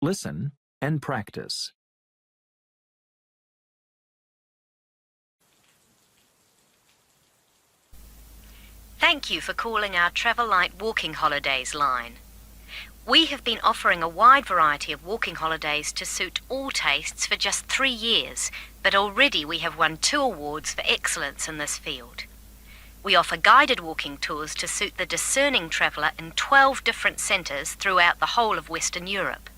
Listen and practice. Thank you for calling our Travel Light Walking Holidays line. We have been offering a wide variety of walking holidays to suit all tastes for just 3 years, but already we have won 2 awards for excellence in this field. We offer guided walking tours to suit the discerning traveller in 12 different centres throughout the whole of Western Europe.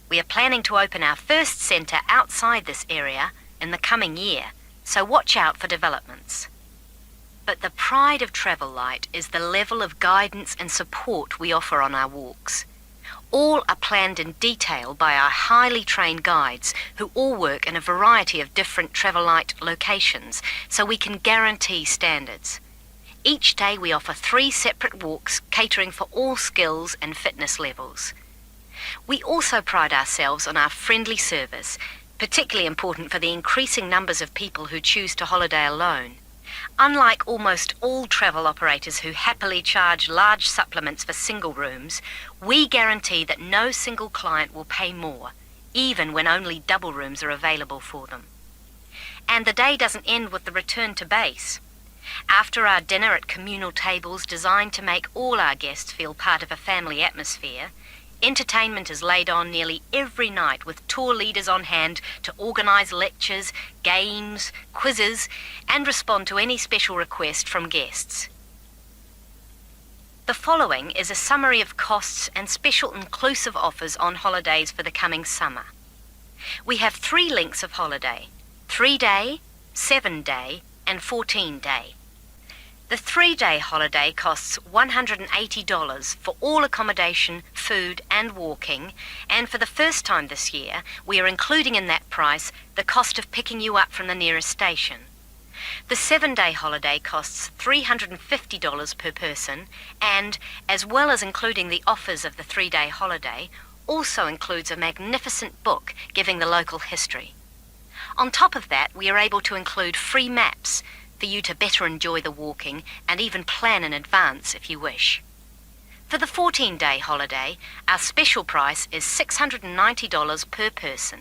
We are planning to open our first centre outside this area in the coming year, so watch out for developments. But the pride of Travel Light is the level of guidance and support we offer on our walks. All are planned in detail by our highly trained guides who all work in a variety of different Travel Light locations, so we can guarantee standards. Each day we offer 3 separate walks catering for all skills and fitness levels. We also pride ourselves on our friendly service, particularly important for the increasing numbers of people who choose to holiday alone. Unlike almost all travel operators who happily charge large supplements for single rooms, we guarantee that no single client will pay more, even when only double rooms are available for them. And the day doesn't end with the return to base. After our dinner at communal tables designed to make all our guests feel part of a family atmosphere, entertainment is laid on nearly every night with tour leaders on hand to organise lectures, games, quizzes, and respond to any special request from guests. The following is a summary of costs and special inclusive offers on holidays for the coming summer. We have 3 lengths of holiday: 3-day, 7-day, and 14-day. The 3-day holiday costs $180 for all accommodation, food and walking, and for the first time this year, we are including in that price the cost of picking you up from the nearest station. The 7-day holiday costs $350 per person and, as well as including the offers of the 3-day holiday, also includes a magnificent book giving the local history. On top of that, we are able to include free maps for you to better enjoy the walking and even plan in advance if you wish. For the 14-day holiday, our special price is $690 per person,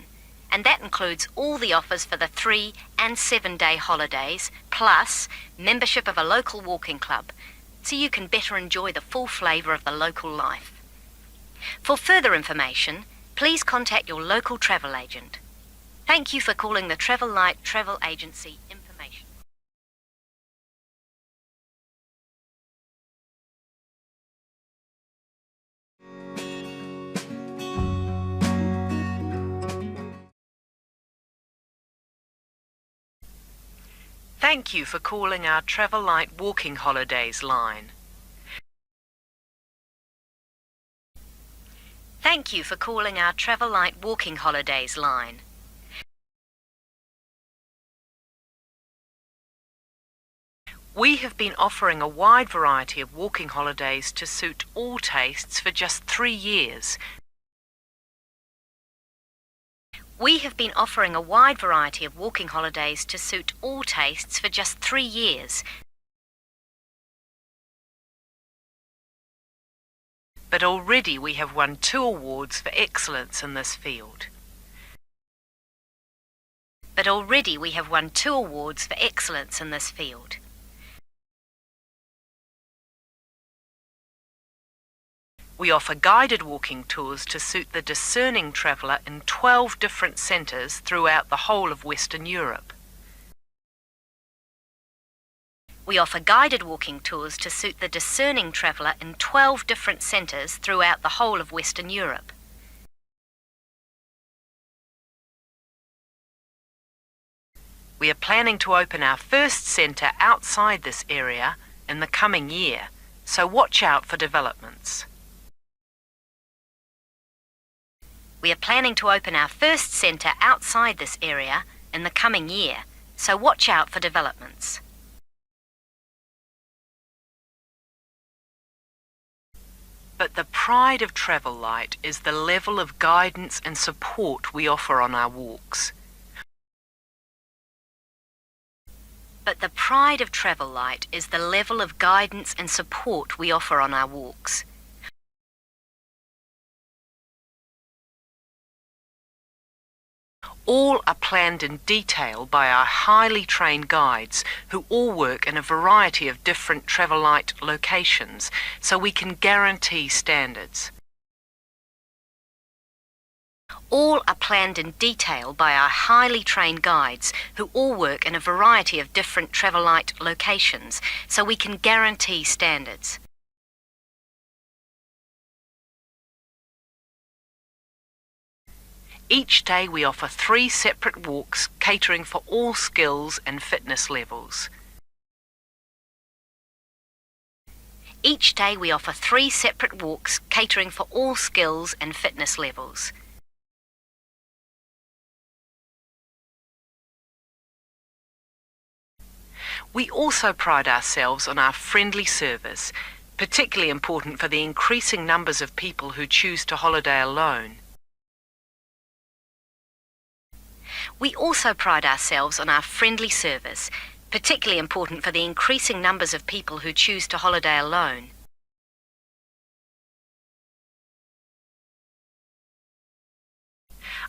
and that includes all the offers for the 3- and 7-day holidays, plus membership of a local walking club, so you can better enjoy the full flavour of the local life. For further information, please contact your local travel agent. Thank you for calling the Travel Light Travel Agency Information. Thank you for calling our Travel Light Walking Holidays line. Thank you for calling our Travel Light Walking Holidays line. We have been offering a wide variety of walking holidays to suit all tastes for just 3 years. We have been offering a wide variety of walking holidays to suit all tastes for just 3 years. But already we have won 2 awards for excellence in this field. But already we have won 2 awards for excellence in this field. We offer guided walking tours to suit the discerning traveller in 12 different centres throughout the whole of Western Europe. We offer guided walking tours to suit the discerning traveller in 12 different centres throughout the whole of Western Europe. We are planning to open our first centre outside this area in the coming year, so watch out for developments. We are planning to open our first centre outside this area in the coming year, so watch out for developments. But the pride of Travel Light is the level of guidance and support we offer on our walks. But the pride of Travel Light is the level of guidance and support we offer on our walks. All are planned in detail by our highly trained guides who all work in a variety of different travel light locations, so we can guarantee standards. All are planned in detail by our highly trained guides who all work in a variety of different travel light locations, so we can guarantee standards. Each day we offer 3 separate walks catering for all skills and fitness levels. Each day we offer 3 separate walks catering for all skills and fitness levels. We also pride ourselves on our friendly service, particularly important for the increasing numbers of people who choose to holiday alone. We also pride ourselves on our friendly service, particularly important for the increasing numbers of people who choose to holiday alone.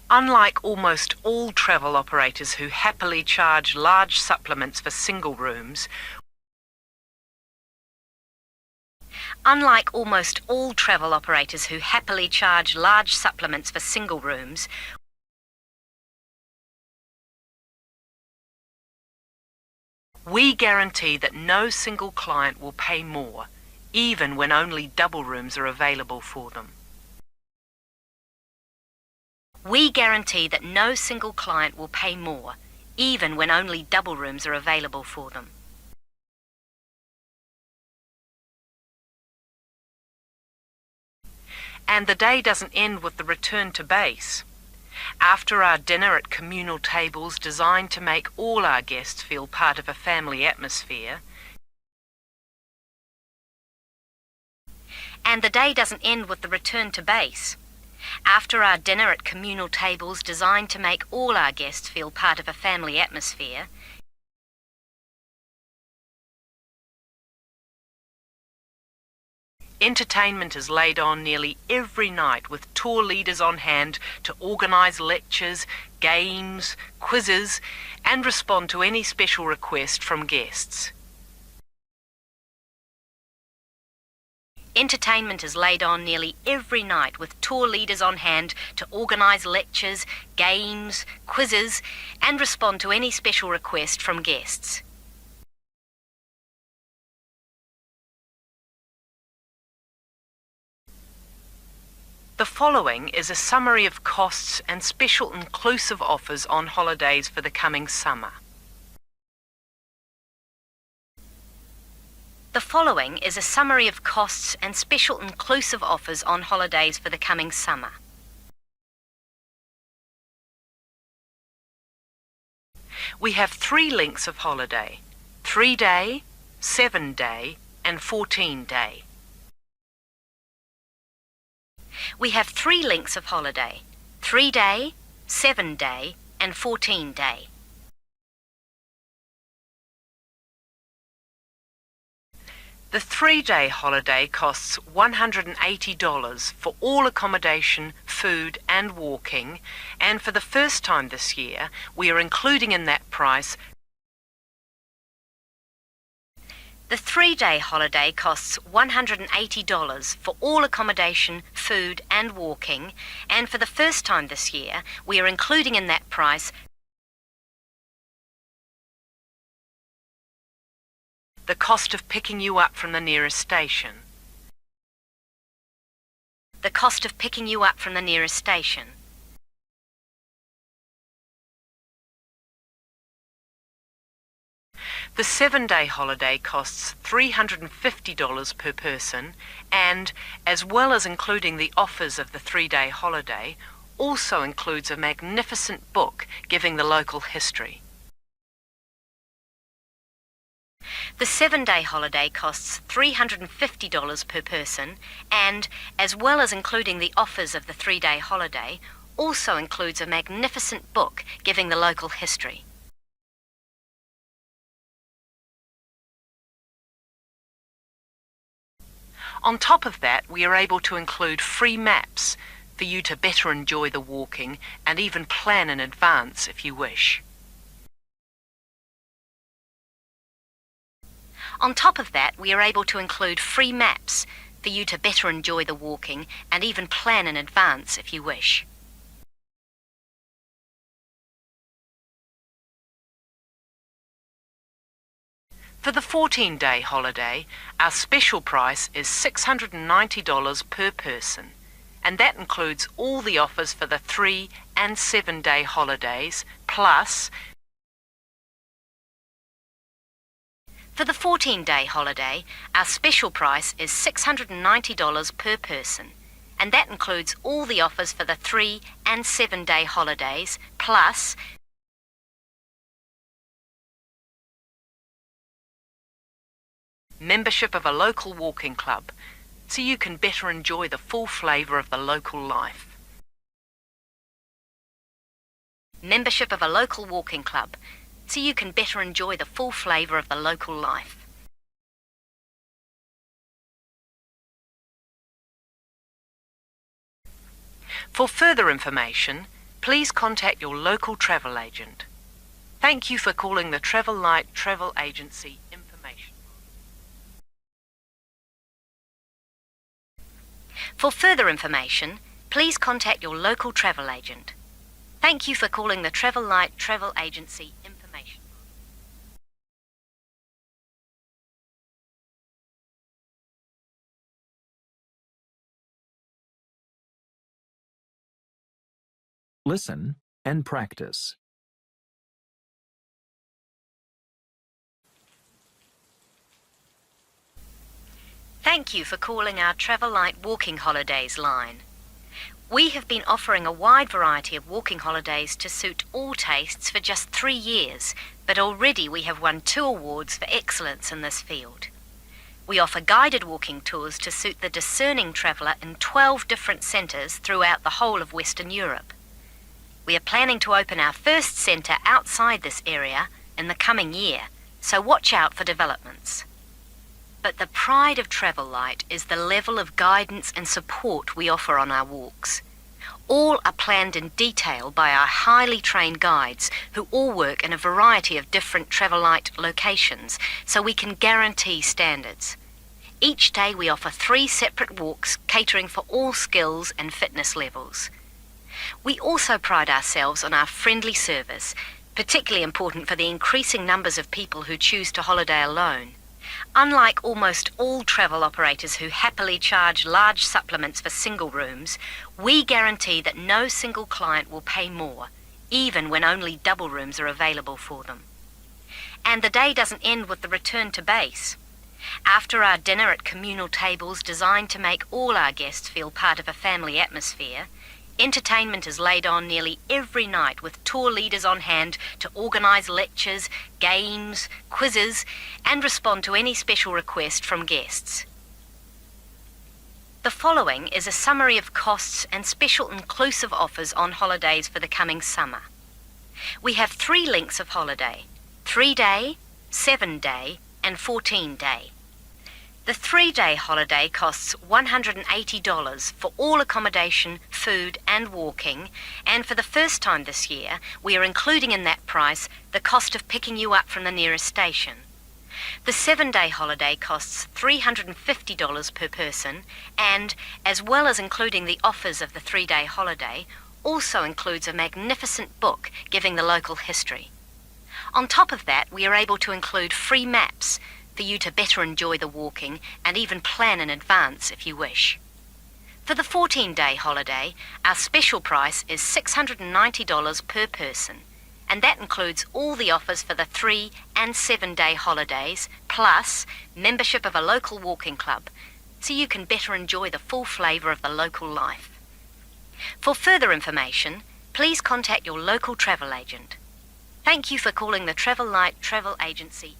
Unlike almost all travel operators who happily charge large supplements for single rooms, Unlike almost all travel operators who happily charge large supplements for single rooms, we guarantee that no single client will pay more, even when only double rooms are available for them. We guarantee that no single client will pay more, even when only double rooms are available for them. And the day doesn't end with the return to base. After our dinner at communal tables designed to make all our guests feel part of a family atmosphere, And the day doesn't end with the return to base. After our dinner at communal tables designed to make all our guests feel part of a family atmosphere, entertainment is laid on nearly every night with tour leaders on hand to organise lectures, games, quizzes, and respond to any special request from guests. Entertainment is laid on nearly every night with tour leaders on hand to organise lectures, games, quizzes, and respond to any special request from guests. The following is a summary of costs and special inclusive offers on holidays for the coming summer. The following is a summary of costs and special inclusive offers on holidays for the coming summer. We have 3 lengths of holiday: 3-day, 7-day, and 14-day. We have 3 lengths of holiday: 3-day, 7-day, and 14-day. The 3-day holiday costs $180 for all accommodation, food and walking, and for the first time this year we are including in that price. The 3-day holiday costs $180 for all accommodation, food and walking, and for the first time this year we are including in that price the cost of picking you up from the nearest station. The cost of picking you up from the nearest station. The 7-day holiday costs $350 per person and, as well as including the offers of the 3-day holiday, also includes a magnificent book giving the local history. The 7-day holiday costs $350 per person and, as well as including the offers of the 3-day holiday, also includes a magnificent book giving the local history. On top of that, we are able to include free maps, for you to better enjoy the walking and even plan in advance if you wish. On top of that, we are able to include free maps for you to better enjoy the walking and even plan in advance if you wish. For the 14-day holiday, our special price is $690 per person, and that includes all the offers for the 3 and 7-day holidays, plus For the 14-day holiday, our special price is $690 per person, and that includes all the offers for the 3 and 7-day holidays, plus membership of a local walking club, so you can better enjoy the full flavour of the local life. Membership of a local walking club, so you can better enjoy the full flavour of the local life. For further information, please contact your local travel agent. Thank you for calling the Travel Light Travel Agency information. For further information, please contact your local travel agent. Thank you for calling the Travel Light Travel Agency information. Listen and practice. Thank you for calling our Travel Light Walking Holidays line. We have been offering a wide variety of walking holidays to suit all tastes for just 3 years, but already we have won 2 awards for excellence in this field. We offer guided walking tours to suit the discerning traveller in 12 different centres throughout the whole of Western Europe. We are planning to open our first centre outside this area in the coming year, so watch out for developments. But the pride of Travel Light is the level of guidance and support we offer on our walks. All are planned in detail by our highly trained guides who all work in a variety of different Travel Light locations, so we can guarantee standards. Each day we offer 3 separate walks catering for all skills and fitness levels. We also pride ourselves on our friendly service, particularly important for the increasing numbers of people who choose to holiday alone. Unlike almost all travel operators who happily charge large supplements for single rooms, we guarantee that no single client will pay more, even when only double rooms are available for them. And the day doesn't end with the return to base. After our dinner at communal tables designed to make all our guests feel part of a family atmosphere, entertainment is laid on nearly every night with tour leaders on hand to organise lectures, games, quizzes, and respond to any special request from guests. The following is a summary of costs and special inclusive offers on holidays for the coming summer. We have 3 lengths of holiday: 3-day, 7-day, and 14-day. The 3-day holiday costs $180 for all accommodation, food and walking, and for the first time this year, we are including in that price the cost of picking you up from the nearest station. The 7-day holiday costs $350 per person and, as well as including the offers of the 3-day holiday, also includes a magnificent book giving the local history. On top of that, we are able to include free maps for you to better enjoy the walking and even plan in advance if you wish. For the 14-day holiday, our special price is $690 per person, and that includes all the offers for the 3 and 7-day holidays, plus membership of a local walking club, so you can better enjoy the full flavour of the local life. For further information, please contact your local travel agent. Thank you for calling the Travel Light Travel Agency.